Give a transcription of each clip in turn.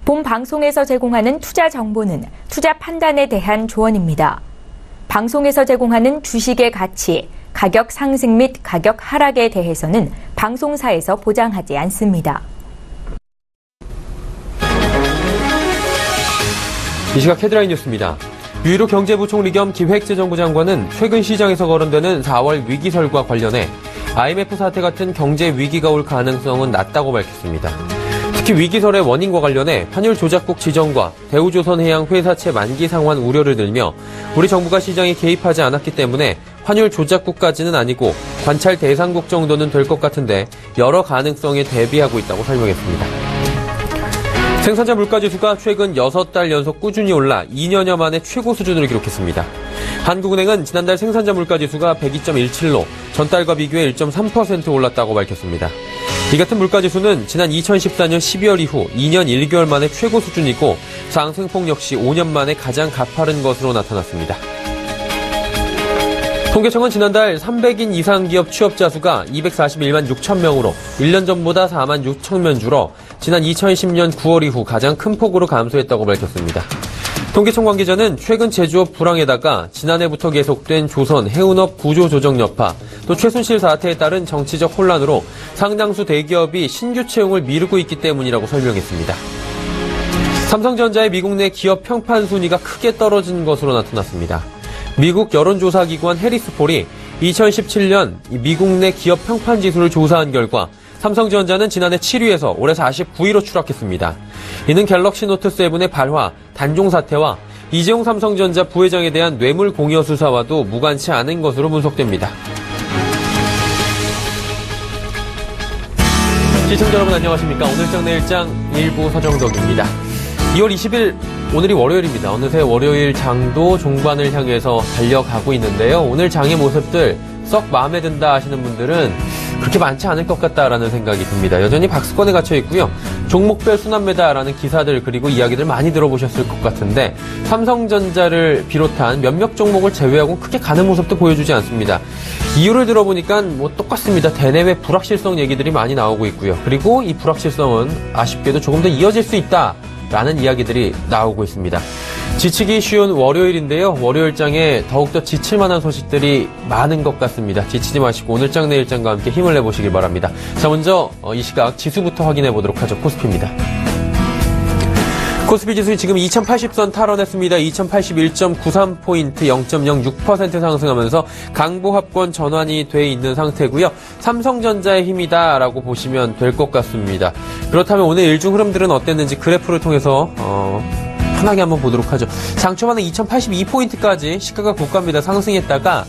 본 방송에서 제공하는 투자 정보는 투자 판단에 대한 조언입니다. 방송에서 제공하는 주식의 가치, 가격 상승 및 가격 하락에 대해서는 방송사에서 보장하지 않습니다. 이 시각 헤드라인 뉴스입니다. 유일호 경제부총리 겸 기획재정부 장관은 최근 시장에서 거론되는 4월 위기설과 관련해 IMF 사태 같은 경제 위기가 올 가능성은 낮다고 밝혔습니다. 특히 위기설의 원인과 관련해 환율 조작국 지정과 대우조선해양 회사채 만기 상환 우려를 들며 우리 정부가 시장에 개입하지 않았기 때문에 환율 조작국까지는 아니고 관찰 대상국 정도는 될 것 같은데 여러 가능성에 대비하고 있다고 설명했습니다. 생산자 물가지수가 최근 6달 연속 꾸준히 올라 2년여 만에 최고 수준을 기록했습니다. 한국은행은 지난달 생산자 물가지수가 102.17로 전달과 비교해 1.3% 올랐다고 밝혔습니다. 이 같은 물가지수는 지난 2014년 12월 이후 2년 1개월 만에 최고 수준이고 상승폭 역시 5년 만에 가장 가파른 것으로 나타났습니다. 통계청은 지난달 300인 이상 기업 취업자 수가 241만 6천 명으로 1년 전보다 4만 6천 명 줄어 지난 2010년 9월 이후 가장 큰 폭으로 감소했다고 밝혔습니다. 통계청 관계자는 최근 제조업 불황에다가 지난해부터 계속된 조선, 해운업 구조조정 여파, 또 최순실 사태에 따른 정치적 혼란으로 상당수 대기업이 신규 채용을 미루고 있기 때문이라고 설명했습니다. 삼성전자의 미국 내 기업 평판 순위가 크게 떨어진 것으로 나타났습니다. 미국 여론조사기관 해리스폴이 2017년 미국 내 기업 평판 지수를 조사한 결과 삼성전자는 지난해 7위에서 올해 49위로 추락했습니다. 이는 갤럭시 노트 7의 발화, 단종 사태와 이재용 삼성전자 부회장에 대한 뇌물 공여 수사와도 무관치 않은 것으로 분석됩니다. 시청자 여러분 안녕하십니까? 오늘장 내일장 일부 서정덕입니다. 2월 20일 오늘이 월요일입니다. 어느새 월요일 장도 종반을 향해서 달려가고 있는데요. 오늘 장의 모습들 썩 마음에 든다 하시는 분들은 그렇게 많지 않을 것 같다라는 생각이 듭니다. 여전히 박스권에 갇혀 있고요. 종목별 순환매다라는 기사들 그리고 이야기들 많이 들어보셨을 것 같은데 삼성전자를 비롯한 몇몇 종목을 제외하고 크게 가는 모습도 보여주지 않습니다. 이유를 들어보니까 똑같습니다. 대내외 불확실성 얘기들이 많이 나오고 있고요. 그리고 이 불확실성은 아쉽게도 조금 더 이어질 수 있다라는 이야기들이 나오고 있습니다. 지치기 쉬운 월요일인데요. 월요일장에 더욱더 지칠만한 소식들이 많은 것 같습니다. 지치지 마시고 오늘장 내일장과 함께 힘을 내보시길 바랍니다. 자, 먼저 이 시각 지수부터 확인해 보도록 하죠. 코스피입니다. 코스피 지수 지금 2080선 탈환했습니다. 2081.93포인트 0.06% 상승하면서 강보합권 전환이 돼 있는 상태고요. 삼성전자의 힘이다라고 보시면 될 것 같습니다. 그렇다면 오늘 일중 흐름들은 어땠는지 그래프를 통해서 편하게 한번 보도록 하죠. 장초반에 2082포인트까지 시가가 고가입니다. 상승했다가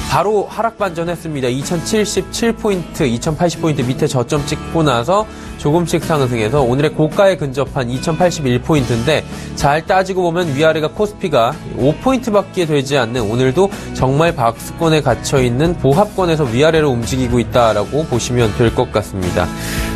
바로 하락 반전했습니다. 2077포인트, 2080포인트 밑에 저점 찍고 나서 조금씩 상승해서 오늘의 고가에 근접한 2081포인트인데 잘 따지고 보면 위아래가 코스피가 5포인트밖에 되지 않는 오늘도 정말 박스권에 갇혀있는 보합권에서 위아래로 움직이고 있다라고 보시면 될 것 같습니다.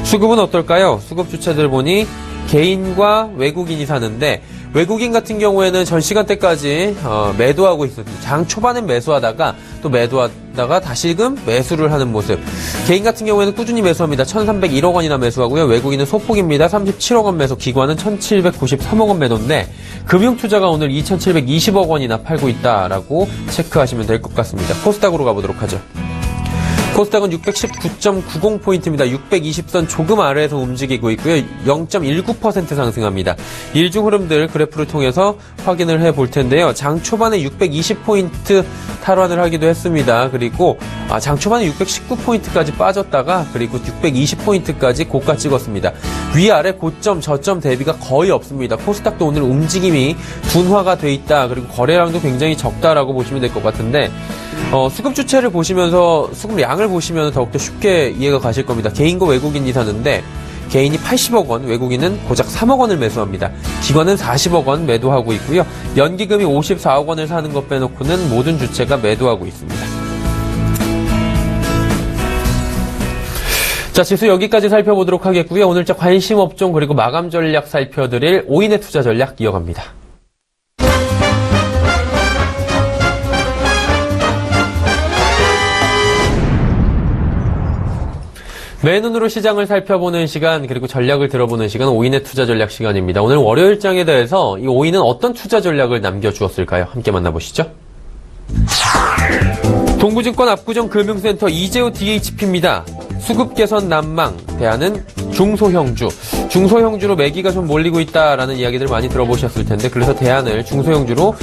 수급은 어떨까요? 수급 주체들 보니 개인과 외국인이 사는데 외국인 같은 경우에는 전 시간대까지 매도하고 있었습니다. 장 초반엔 매수하다가 또 매도하다가 다시금 매수를 하는 모습. 개인 같은 경우에는 꾸준히 매수합니다. 1,301억 원이나 매수하고요. 외국인은 소폭입니다. 37억 원 매수, 기관은 1,793억 원 매도인데 금융투자가 오늘 2,720억 원이나 팔고 있다라고 체크하시면 될 것 같습니다. 코스닥으로 가보도록 하죠. 코스닥은 619.90포인트입니다. 620선 조금 아래에서 움직이고 있고요. 0.19% 상승합니다. 일중 흐름들 그래프를 통해서 확인을 해볼 텐데요. 장 초반에 620포인트 탈환을 하기도 했습니다. 그리고 장 초반에 619포인트까지 빠졌다가 그리고 620포인트까지 고가 찍었습니다. 위아래 고점, 저점 대비가 거의 없습니다. 코스닥도 오늘 움직임이 둔화가 돼 있다. 그리고 거래량도 굉장히 적다라고 보시면 될 것 같은데 수급 주체를 보시면서 수급 양을 보시면 더욱더 쉽게 이해가 가실 겁니다. 개인과 외국인이 사는데 개인이 80억 원, 외국인은 고작 3억 원을 매수합니다. 기관은 40억 원 매도하고 있고요. 연기금이 54억 원을 사는 것 빼놓고는 모든 주체가 매도하고 있습니다. 자, 지수 여기까지 살펴보도록 하겠고요. 오늘자 관심 업종 그리고 마감 전략 살펴드릴 5인의 투자 전략 이어갑니다. 맨눈으로 시장을 살펴보는 시간, 그리고 전략을 들어보는 시간, 오인의 투자 전략 시간입니다. 오늘 월요일장에 대해서 이 오인은 어떤 투자 전략을 남겨주었을까요? 함께 만나보시죠. 동부증권 압구정 금융센터 이재호 DHP입니다. 수급 개선 난망, 대안은 중소형주. 중소형주로 매기가 좀 몰리고 있다라는 이야기들 많이 들어보셨을 텐데, 그래서 대안을 중소형주로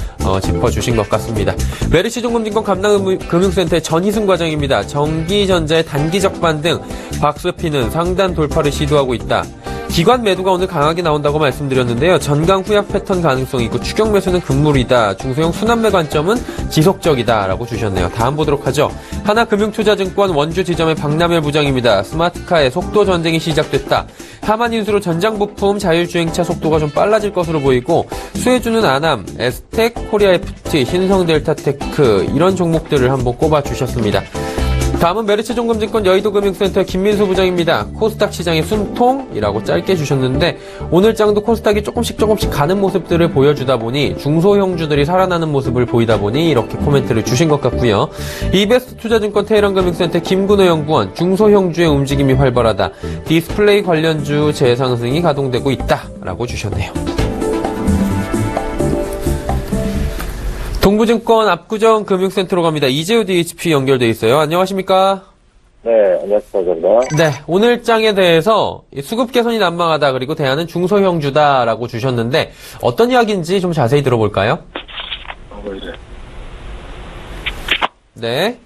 짚어주신 것 같습니다. 메리츠증권증권 감남금융센터의 전희승 과장입니다. 전기전자의 단기적 반등, 박스피는 상단 돌파를 시도하고 있다. 기관 매도가 오늘 강하게 나온다고 말씀드렸는데요. 전강 후약 패턴 가능성이 있고 추격 매수는 금물이다. 중소형 순환매 관점은 지속적이다라고 주셨네요. 다음 보도록 하죠. 하나금융투자증권 원주 지점의 박남열 부장입니다. 스마트카의 속도 전쟁이 시작됐다. 하만 인수로 전장 부품 자율주행차 속도가 좀 빨라질 것으로 보이고 수혜주는 아남, 에스텍, 코리아FT, 신성델타테크 이런 종목들을 한번 꼽아주셨습니다. 다음은 메리츠증권증권 여의도금융센터 김민수 부장입니다. 코스닥 시장의 숨통이라고 짧게 주셨는데 오늘 장도 코스닥이 조금씩 가는 모습들을 보여주다 보니 중소형주들이 살아나는 모습을 보이다 보니 이렇게 코멘트를 주신 것 같고요. 이베스트 투자증권 테헤란금융센터 김근호 연구원, 중소형주의 움직임이 활발하다. 디스플레이 관련주 재상승이 가동되고 있다라고 주셨네요. 동부증권 압구정 금융센터로 갑니다. 이재호 DHP 연결돼 있어요. 안녕하십니까? 네, 안녕하십니까. 네, 오늘 장에 대해서 수급 개선이 난망하다, 그리고 대안은 중소형주다라고 주셨는데 어떤 이야기인지 좀 자세히 들어볼까요? 네. 네.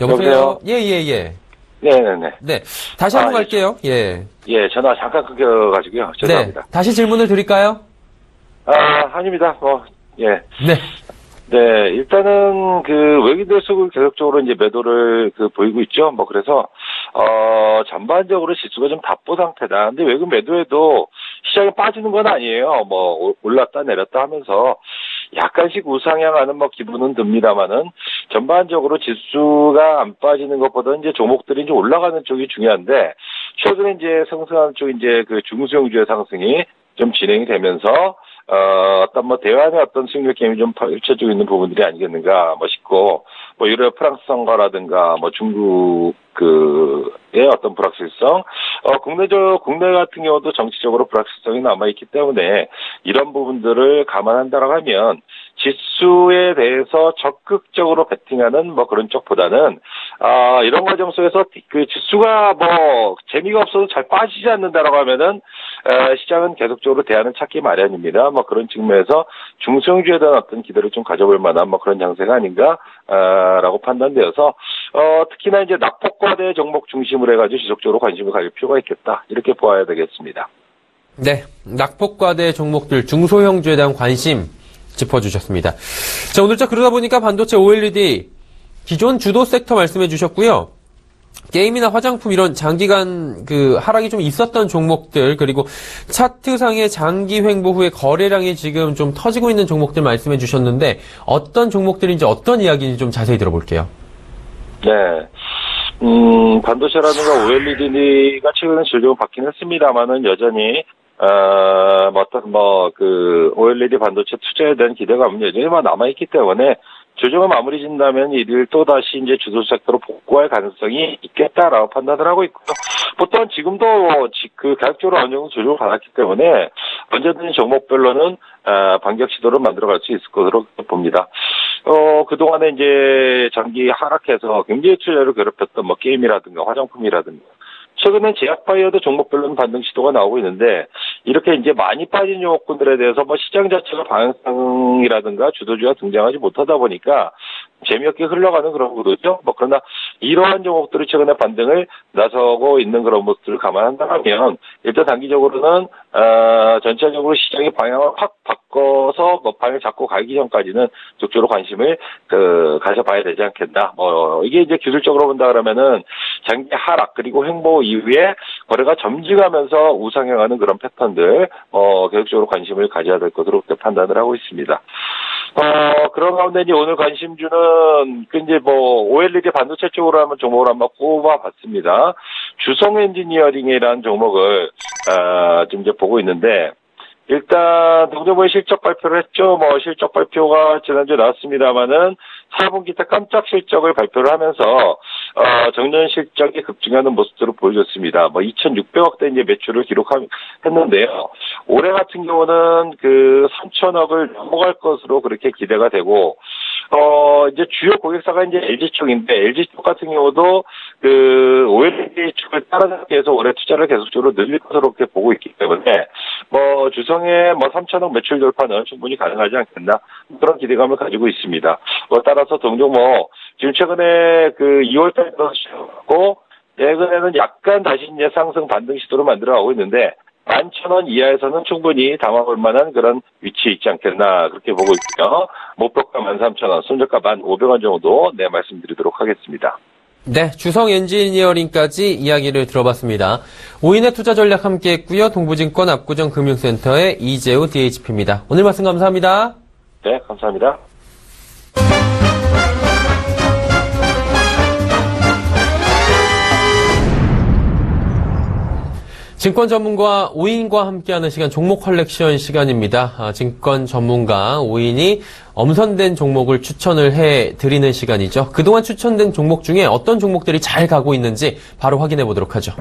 여보세요? 예. 네네네. 네, 다시 한번 갈게요. 예. 예, 전화 잠깐 끊겨가지고요. 죄송합니다. 네, 다시 질문을 드릴까요? 아닙니다. 예. 네. 네, 일단은 외국인들 수급을 계속적으로 이제 매도를 보이고 있죠. 그래서, 전반적으로 지수가 좀 답보 상태다. 근데 외국 매도에도 시장이 빠지는 건 아니에요. 올랐다 내렸다 하면서 약간씩 우상향하는 기분은 듭니다만은 전반적으로 지수가 안 빠지는 것보다 이제 종목들이 이제 올라가는 쪽이 중요한데 최근에 이제 상승하는 쪽 이제 중소형주의 상승이 좀 진행이 되면서 어떤 대환의 어떤 수익률 게임이 좀 펼쳐지고 있는 부분들이 아니겠는가 싶고, 유럽 프랑스성과라든가 중국의 어떤 불확실성, 국내 같은 경우도 정치적으로 불확실성이 남아있기 때문에 이런 부분들을 감안한다라고 하면 지수에 대해서 적극적으로 베팅하는 그런 쪽보다는 이런 과정 속에서 지수가 재미가 없어도 잘 빠지지 않는다라고 하면은 시장은 계속적으로 대안을 찾기 마련입니다. 그런 측면에서 중소형주에 대한 어떤 기대를 좀 가져볼 만한 그런 양세가 아닌가라고 판단되어서 특히나 이제 낙폭과대 종목 중심으로 해가지고 지속적으로 관심을 가질 필요가 있겠다, 이렇게 보아야 되겠습니다. 네, 낙폭과대 종목들 중소형주에 대한 관심 짚어주셨습니다. 자, 오늘자 그러다 보니까 반도체 OLED 기존 주도 섹터 말씀해 주셨고요. 게임이나 화장품 이런 장기간 하락이 좀 있었던 종목들, 그리고 차트상의 장기 횡보 후에 거래량이 지금 좀 터지고 있는 종목들 말씀해 주셨는데 어떤 종목들인지 어떤 이야기인지 좀 자세히 들어볼게요. 네. 반도체라든가 OLED가 최근에 질적으로 바뀌긴 했습니다만은 여전히 OLED 반도체 투자에 대한 기대감은 여전히 남아있기 때문에 조정을 마무리 진다면 이들 또다시 이제 주도 섹터로 복구할 가능성이 있겠다라고 판단을 하고 있고요. 또한 지금도 가격적으로 어느 정도 조정을 받았기 때문에 언제든지 종목별로는 반격 시도를 만들어갈 수 있을 것으로 봅니다. 그동안에 이제 장기 하락해서 경제 투자를 괴롭혔던 게임이라든가 화장품이라든가 최근엔 제약바이오도 종목별로는 반등 시도가 나오고 있는데 이렇게 이제 많이 빠진 종목군들에 대해서 시장 자체가 방향성이라든가 주도주가 등장하지 못하다 보니까 재미없게 흘러가는 그런 구도죠. 그러나 이러한 종목들이 최근에 반등을 나서고 있는 그런 모습들을 감안한다면 일단 단기적으로는 전체적으로 시장의 방향을 확 바꿔서 방향을 잡고 가기 전까지는 적극적으로 관심을 가져봐야 되지 않겠나. 이게 이제 기술적으로 본다 그러면은 장기 하락 그리고 횡보 이후에 거래가 점증하면서 우상향하는 그런 패턴들 계속적으로 관심을 가져야 될 것으로 그렇게 판단을 하고 있습니다. 그런 가운데 이제 오늘 관심주는 OLED 반도체 쪽으로 한번 종목을 한번 꼽아봤습니다. 주성 엔지니어링이라는 종목을 지금 이제 보고 있는데 일단 동종모의 실적 발표를 했죠. 실적 발표가 지난주에 나왔습니다만은 4분기 때 깜짝 실적을 발표를 하면서 정년 실적이 급증하는 모습들을 보여줬습니다. 2,600억대 이제 매출을 기록했는데요. 올해 같은 경우는 3,000억을 넘어갈 것으로 그렇게 기대가 되고, 이제 주요 고객사가 이제 LG 쪽인데, LG 쪽 같은 경우도 OLED 쪽을 따라잡기 위해서 올해 투자를 계속적으로 늘릴 것으로 그렇게 보고 있기 때문에, 주성의 3,000억 매출 돌파는 충분히 가능하지 않겠나, 그런 기대감을 가지고 있습니다. 따라서 동종 지금 최근에 2월달에 시작하고, 최근에는 약간 다시 이제 상승 반등 시도를 만들어가고 있는데, 11,000원 이하에서는 충분히 담아볼 만한 그런 위치에 있지 않겠나, 그렇게 보고 있고요. 목표가 13,000원, 손절가 1,500원 정도, 말씀드리도록 하겠습니다. 네, 주성 엔지니어링까지 이야기를 들어봤습니다. 오인의 투자 전략 함께 했고요. 동부증권 압구정금융센터의 이재우 DHP입니다. 오늘 말씀 감사합니다. 네, 감사합니다. 증권 전문가 오인과 함께하는 시간 종목 컬렉션 시간입니다. 증권 전문가 오인이 엄선된 종목을 추천을 해드리는 시간이죠. 그동안 추천된 종목 중에 어떤 종목들이 잘 가고 있는지 바로 확인해 보도록 하죠.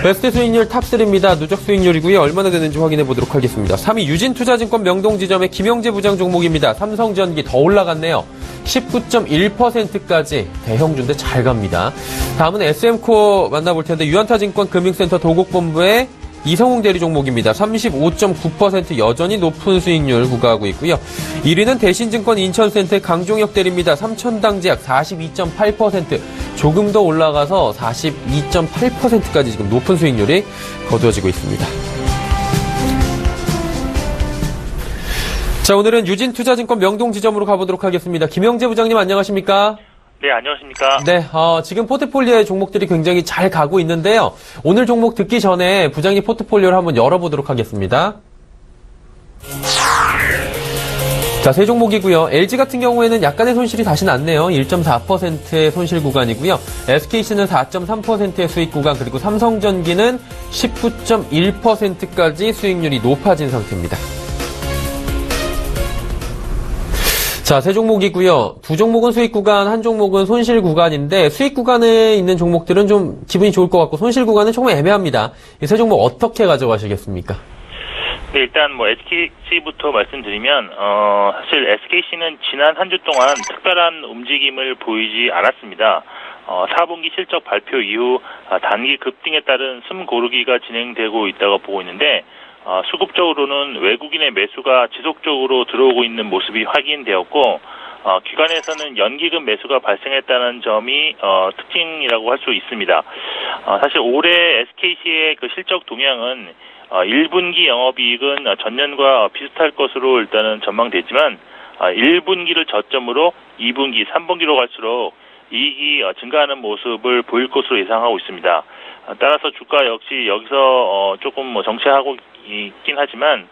베스트 수익률 탑3입니다. 누적 수익률이고요. 얼마나 되는지 확인해 보도록 하겠습니다. 3위 유진투자증권 명동지점의 김영재 부장 종목입니다. 삼성전기 더 올라갔네요. 19.1%까지 대형주인데 잘 갑니다. 다음은 SM코어 만나볼 텐데 유한타증권 금융센터 도곡본부의 이성웅 대리 종목입니다. 35.9% 여전히 높은 수익률 구가하고 있고요. 1위는 대신증권 인천센터의 강종혁 대리입니다. 삼천당제약 42.8%, 조금 더 올라가서 42.8%까지 지금 높은 수익률이 거두어지고 있습니다. 자, 오늘은 유진투자증권 명동지점으로 가보도록 하겠습니다. 김영재 부장님 안녕하십니까? 네, 안녕하십니까? 네, 지금 포트폴리오의 종목들이 굉장히 잘 가고 있는데요. 오늘 종목 듣기 전에 부장님 포트폴리오를 한번 열어보도록 하겠습니다. 자, 세 종목이고요. LG 같은 경우에는 약간의 손실이 다시 났네요. 1.4%의 손실 구간이고요. SKC는 4.3%의 수익 구간, 그리고 삼성전기는 19.1%까지 수익률이 높아진 상태입니다. 자, 세 종목이고요. 두 종목은 수익 구간, 한 종목은 손실 구간인데 수익 구간에 있는 종목들은 좀 기분이 좋을 것 같고 손실 구간은 조금 애매합니다. 이 세 종목 어떻게 가져가시겠습니까? 네, 일단 SKC부터 말씀드리면 사실 SKC는 지난 한 주 동안 특별한 움직임을 보이지 않았습니다. 4분기 실적 발표 이후 단기 급등에 따른 숨 고르기가 진행되고 있다고 보고 있는데 수급적으로는 외국인의 매수가 지속적으로 들어오고 있는 모습이 확인되었고 기관에서는 연기금 매수가 발생했다는 점이 특징이라고 할 수 있습니다. 사실 올해 SKC의 그 실적 동향은 1분기 영업이익은 전년과 비슷할 것으로 일단은 전망되지만 1분기를 저점으로 2분기, 3분기로 갈수록 이익이 증가하는 모습을 보일 것으로 예상하고 있습니다. 따라서 주가 역시 여기서 조금 정체하고 있긴 하지만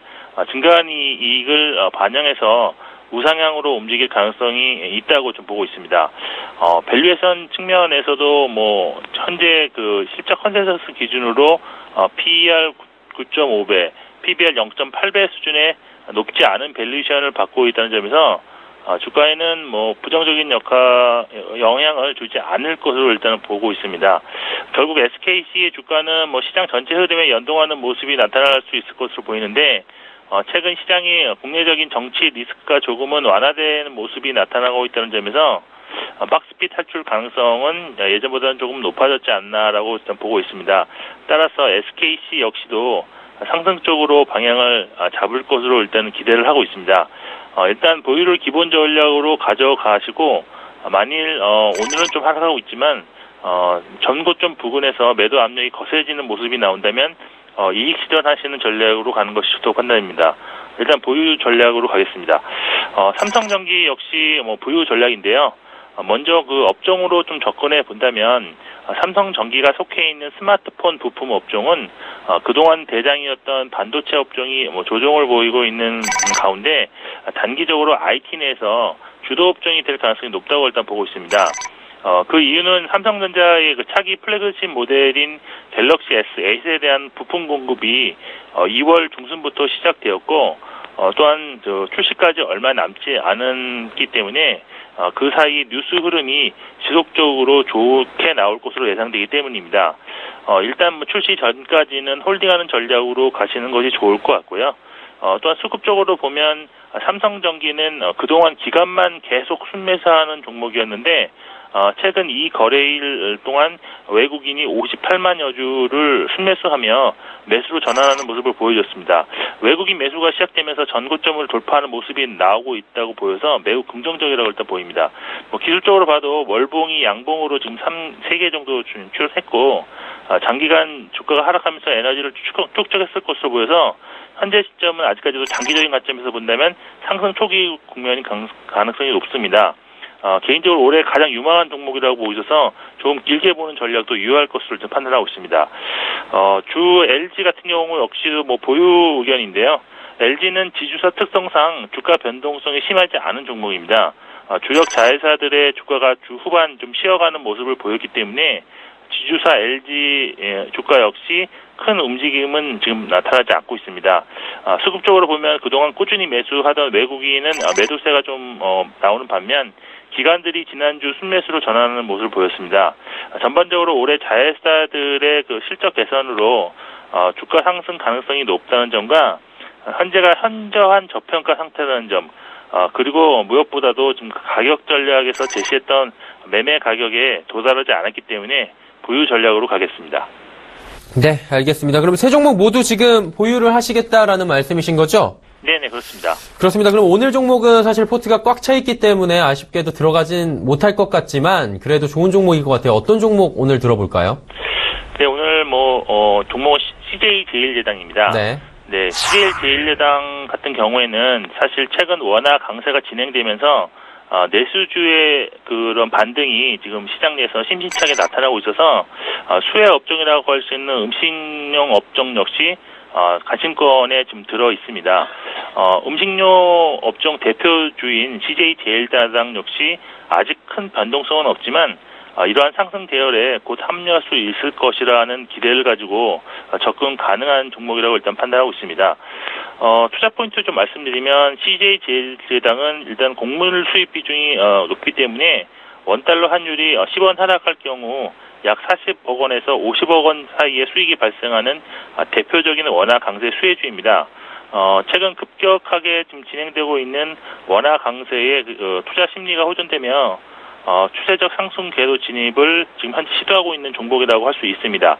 증가한 이익을 반영해서 우상향으로 움직일 가능성이 있다고 좀 보고 있습니다. 밸류에이션 측면에서도 현재 그 실적 컨센서스 기준으로 PER 9.5배, PBR 0.8배 수준의 높지 않은 밸류에이션을 받고 있다는 점에서 주가에는 부정적인 영향을 주지 않을 것으로 일단은 보고 있습니다. 결국 SKC의 주가는 시장 전체 흐름에 연동하는 모습이 나타날 수 있을 것으로 보이는데 최근 시장이 국내적인 정치 리스크가 조금은 완화되는 모습이 나타나고 있다는 점에서 박스피 탈출 가능성은 예전보다는 조금 높아졌지 않나라고 일단 보고 있습니다. 따라서 SKC 역시도 상승적으로 방향을 잡을 것으로 일단은 기대를 하고 있습니다. 일단 보유를 기본 전략으로 가져가시고 만일 오늘은 좀 하락하고 있지만 전고점 부근에서 매도 압력이 거세지는 모습이 나온다면 이익 실현하시는 전략으로 가는 것이 좋다고 판단입니다. 일단 보유 전략으로 가겠습니다. 삼성전기 역시 보유 전략인데요. 먼저 그 업종으로 좀 접근해 본다면 삼성전기가 속해 있는 스마트폰 부품 업종은 그동안 대장이었던 반도체 업종이 조정을 보이고 있는 가운데 단기적으로 IT 내에서 주도 업종이 될 가능성이 높다고 일단 보고 있습니다. 그 이유는 삼성전자의 그 차기 플래그십 모델인 갤럭시 S8에 대한 부품 공급이 2월 중순부터 시작되었고 또한 출시까지 얼마 남지 않았기 때문에 그 사이 뉴스 흐름이 지속적으로 좋게 나올 것으로 예상되기 때문입니다. 일단 출시 전까지는 홀딩하는 전략으로 가시는 것이 좋을 것 같고요. 또한 수급적으로 보면 삼성전기는 그동안 기간만 계속 순매수하는 종목이었는데 최근 이 거래일 동안 외국인이 58만여 주를 순매수하며 매수로 전환하는 모습을 보여줬습니다. 외국인 매수가 시작되면서 전고점을 돌파하는 모습이 나오고 있다고 보여서 매우 긍정적이라고 일단 보입니다. 기술적으로 봐도 월봉이 양봉으로 지금 3개 정도 출현했고 장기간 주가가 하락하면서 에너지를 축적했을 것으로 보여서 현재 시점은 아직까지도 장기적인 관점에서 본다면 상승 초기 국면이 가능성이 높습니다. 개인적으로 올해 가장 유망한 종목이라고 보여져서 조금 길게 보는 전략도 유효할 것으로 판단하고 있습니다. 주 LG 같은 경우 역시도 보유 의견인데요. LG는 지주사 특성상 주가 변동성이 심하지 않은 종목입니다. 주력 자회사들의 주가가 주 후반 좀 쉬어가는 모습을 보였기 때문에 지주사 LG 주가 역시 큰 움직임은 지금 나타나지 않고 있습니다. 수급적으로 보면 그동안 꾸준히 매수하던 외국인은 매도세가 좀 나오는 반면 기관들이 지난주 순매수로 전환하는 모습을 보였습니다. 전반적으로 올해 자회사들의 그 실적 개선으로 주가 상승 가능성이 높다는 점과 현재가 현저한 저평가 상태라는 점, 그리고 무엇보다도 지금 가격 전략에서 제시했던 매매 가격에 도달하지 않았기 때문에 보유 전략으로 가겠습니다. 네, 알겠습니다. 그럼 세 종목 모두 지금 보유를 하시겠다라는 말씀이신 거죠? 네네, 그렇습니다. 그렇습니다. 그럼 오늘 종목은 사실 포트가 꽉 차 있기 때문에 아쉽게도 들어가진 못할 것 같지만 그래도 좋은 종목일 것 같아요. 어떤 종목 오늘 들어볼까요? 네, 오늘 종목은 CJ제일제당입니다. 네. 네, CJ제일제당 같은 경우에는 사실 최근 원화 강세가 진행되면서 내수주의 그런 반등이 지금 시장 내에서 심심찮게 나타나고 있어서 수혜 업종이라고 할 수 있는 음식용 업종 역시 관심권에 지금 들어 있습니다. 음식료 업종 대표주인 CJ제일제당 역시 아직 큰 변동성은 없지만 이러한 상승 대열에 곧 합류할 수 있을 것이라는 기대를 가지고 접근 가능한 종목이라고 일단 판단하고 있습니다. 투자 포인트 좀 말씀드리면 CJ제일제당은 일단 곡물 수입 비중이 높기 때문에 원달러 환율이 10원 하락할 경우 약 40억 원에서 50억 원 사이의 수익이 발생하는 대표적인 원화 강세 수혜주입니다. 최근 급격하게 지금 진행되고 있는 원화 강세의 투자 심리가 호전되며 추세적 상승 궤도 진입을 지금 현재 시도하고 있는 종목이라고 할 수 있습니다.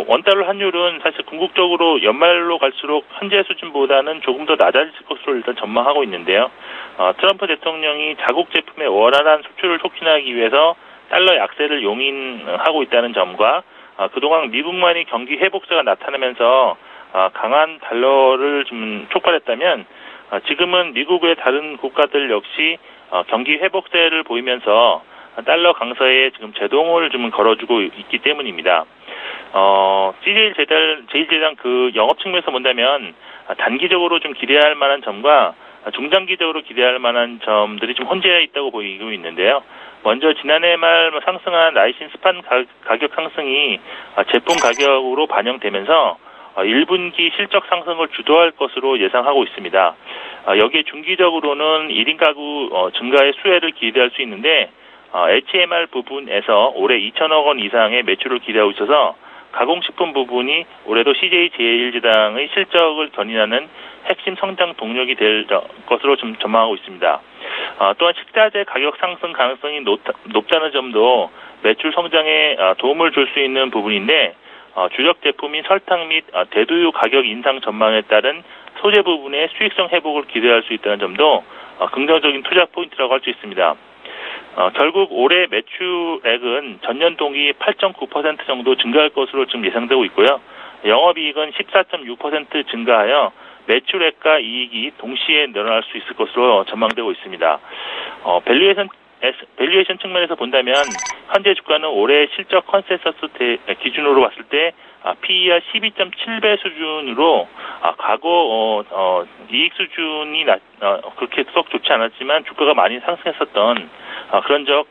원달러 환율은 사실 궁극적으로 연말로 갈수록 현재 수준보다는 조금 더 낮아질 것으로 일단 전망하고 있는데요. 트럼프 대통령이 자국 제품의 원활한 수출을 촉진하기 위해서 달러 약세를 용인하고 있다는 점과 그동안 미국만이 경기 회복세가 나타나면서 강한 달러를 좀 촉발했다면 지금은 미국의 다른 국가들 역시 경기 회복세를 보이면서 달러 강세에 지금 제동을 좀 걸어주고 있기 때문입니다. CJ제일제당 그 영업 측면에서 본다면 단기적으로 좀 기대할 만한 점과 중장기적으로 기대할 만한 점들이 좀 혼재해 있다고 보이고 있는데요. 먼저 지난해 말 상승한 라이신 스판 가격 상승이 제품 가격으로 반영되면서 1분기 실적 상승을 주도할 것으로 예상하고 있습니다. 여기에 중기적으로는 1인 가구 증가의 수혜를 기대할 수 있는데 HMR 부분에서 올해 2천억 원 이상의 매출을 기대하고 있어서 가공식품 부분이 올해도 CJ제일제당의 실적을 견인하는 핵심 성장 동력이 될 것으로 좀 전망하고 있습니다. 또한 식자재 가격 상승 가능성이 높다는 점도 매출 성장에 도움을 줄 수 있는 부분인데 주력 제품인 설탕 및 대두유 가격 인상 전망에 따른 소재 부분의 수익성 회복을 기대할 수 있다는 점도 긍정적인 투자 포인트라고 할 수 있습니다. 결국 올해 매출액은 전년 동기 8.9% 정도 증가할 것으로 지금 예상되고 있고요. 영업이익은 14.6% 증가하여 매출액과 이익이 동시에 늘어날 수 있을 것으로 전망되고 있습니다. 밸류에이션 밸류에이션 측면에서 본다면 현재 주가는 올해 실적 컨센서스 기준으로 봤을 때 PER 12.7배 수준으로 과거 이익 수준이 그렇게 썩 좋지 않았지만 주가가 많이 상승했었던 그런 적이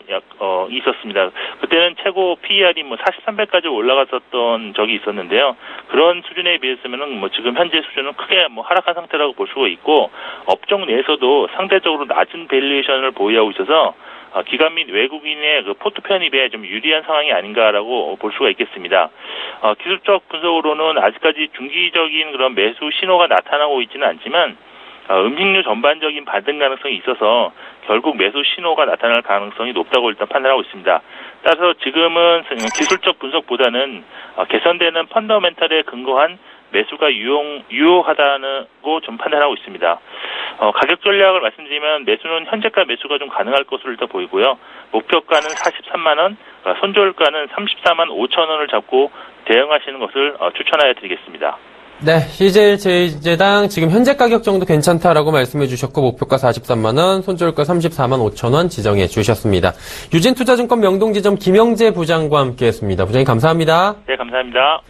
있었습니다. 그때는 최고 PER이 43배까지 올라갔었던 적이 있었는데요. 그런 수준에 비해서는 지금 현재 수준은 크게 하락한 상태라고 볼 수가 있고, 업종 내에서도 상대적으로 낮은 밸류에이션을 보유하고 있어서 기관 및 외국인의 포트 편입에 좀 유리한 상황이 아닌가라고 볼 수가 있겠습니다. 기술적 분석으로는 아직까지 중기적인 그런 매수 신호가 나타나고 있지는 않지만 음식료 전반적인 반등 가능성이 있어서 결국 매수 신호가 나타날 가능성이 높다고 일단 판단하고 있습니다. 따라서 지금은 기술적 분석보다는 개선되는 펀더멘털에 근거한 매수가 유효하다고 좀 판단하고 있습니다. 가격 전략을 말씀드리면 매수는 현재가 매수가 좀 가능할 것으로 일단 보이고요. 목표가는 43만 원, 손절가는 34만 5천 원을 잡고 대응하시는 것을 추천하여 드리겠습니다. 네, CJ 제일제당 지금 현재 가격 정도 괜찮다라고 말씀해 주셨고, 목표가 43만 원, 손절가 34만 5천 원 지정해 주셨습니다. 유진투자증권 명동지점 김영재 부장과 함께했습니다. 부장님 감사합니다. 네, 감사합니다.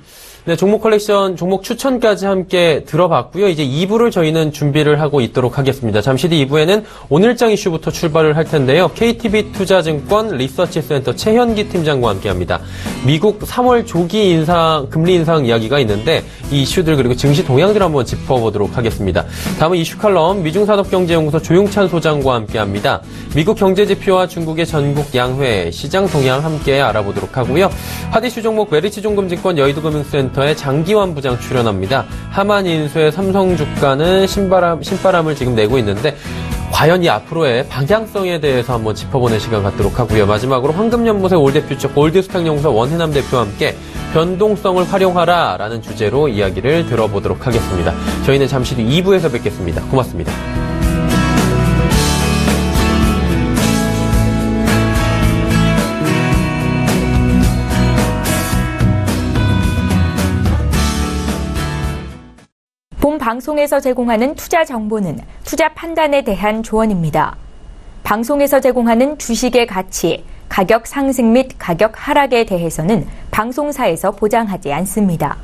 네, 종목 컬렉션, 종목 추천까지 함께 들어봤고요. 이제 2부를 저희는 준비를 하고 있도록 하겠습니다. 잠시 뒤 2부에는 오늘장 이슈부터 출발을 할 텐데요. KTB 투자증권 리서치센터 최현기 팀장과 함께합니다. 미국 3월 조기 금리 인상 이야기가 있는데 이 이슈들 그리고 증시 동향들 한번 짚어보도록 하겠습니다. 다음은 이슈 칼럼 미중산업경제연구소 조용찬 소장과 함께합니다. 미국 경제지표와 중국의 전국 양회, 시장 동향 함께 알아보도록 하고요. 핫이슈 종목 메리츠종금증권 여의도금융센터의 장기환 부장 출연합니다. 하만 인수의 삼성 주가는 신바람을 지금 내고 있는데 과연 이 앞으로의 방향성에 대해서 한번 짚어보는 시간 갖도록 하고요. 마지막으로 황금연못의 올드퓨처 골드스탁연구소 원해남 대표와 함께 변동성을 활용하라 라는 주제로 이야기를 들어보도록 하겠습니다. 저희는 잠시 뒤 2부에서 뵙겠습니다. 고맙습니다. 본 방송에서 제공하는 투자 정보는 투자 판단에 대한 조언입니다. 방송에서 제공하는 주식의 가치, 가격 상승 및 가격 하락에 대해서는 방송사에서 보장하지 않습니다.